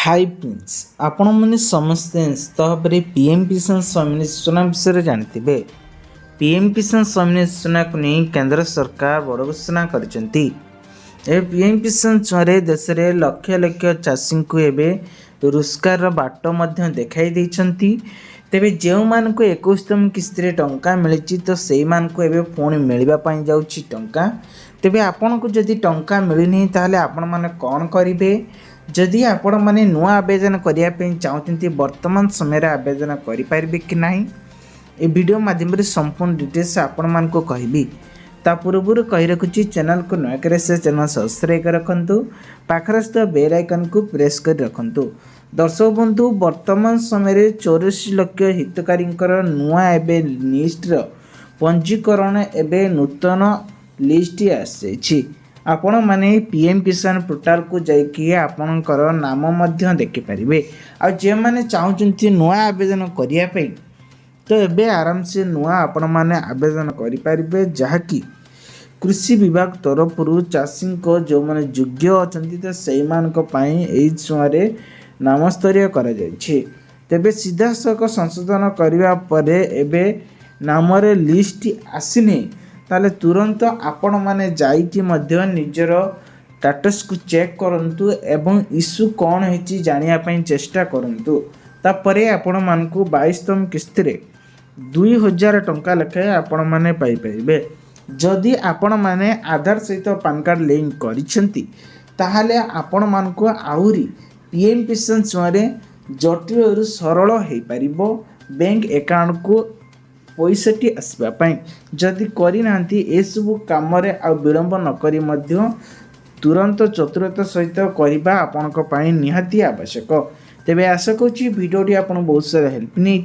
Hi friends आपण मैंने समस्ते भाव पीएम किसान सम्मान योजना विषय जानते पीएम किसान सम्मान योजना को नहीं केंद्र सरकार बड़ घोषणा कर पीएम किसान योजना देश में लक्ष लक्ष चाषी को एवं रोजगार बाट देखाई देती तेरे जो मानक 21तम किस्ती टंका मिली तो से पुणी मिलवाई जाऊँगी टंका तेरे आपन को जदि टंका मिलनी ताले आपण मैंने कौन करेंगे जदि आपण मैंने नुआ आवेदन करने चाहते वर्तमान समय आवेदन करें कि ना ये वीडियो माध्यम संपूर्ण डिटेल्स आपण मान को कहबी ता पूर्व कही रखुची चैनल को नया करे से चैनल सब्सक्राइब कर रखंतु पाखर स्थित बेल आइकन को प्रेस कर रखंतु। दर्शक बंधु वर्तमान समय 84 लाख हितकारी नुआ एवं लिस्ट पंजीकरण एवं नूतन लिस्ट आसी आपण माने पीएम किसान पोर्टाल को जाइए आपणकर नाम देखिपारे आ जे मैंने चाहते नुआ आवेदन करने तो एबे आराम से नुआ आपण माने आवेदन करें जहाँकि कृषि विभाग तरफ चाषी को जो मैंने योग्य अच्छा तो से समय नाम स्तरीय कर तेबे सीधा सख संशोधन करने एबे नाम लिस्ट आसनी ताले तुरंत आपण माने जाइकी मध्य निजर स्टेटस को चेक करंतु एवं इश्यू कौन है जानिया पई चेष्टा करंतु तापरे आपण मान को 22तम किस्ती रे 2000 टंका लेखे आपण माने पाई परिबे जदि आपण माने आधार सहित पान कार्ड लिंक करिसेंती ताहाले आपण मान को आहुरी पीएम किसान योजना जटिल सरल हो पारिबो बैंक अकाउंट को पैसाटी आसवाई जदि करना ए सब कम आ विलंब नक तुरंत चतुरता सहित करवा आपण निहाती आवश्यक। तेबे आशा करुँची भिडियोटी आपन बहुत सारा हेल्प नहीं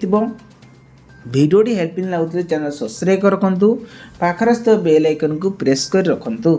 भिडियोटी हेल्पिंग लगुले चैनल सब्सक्राइब रखु पाखर बेल आइकन को प्रेस कर रखु।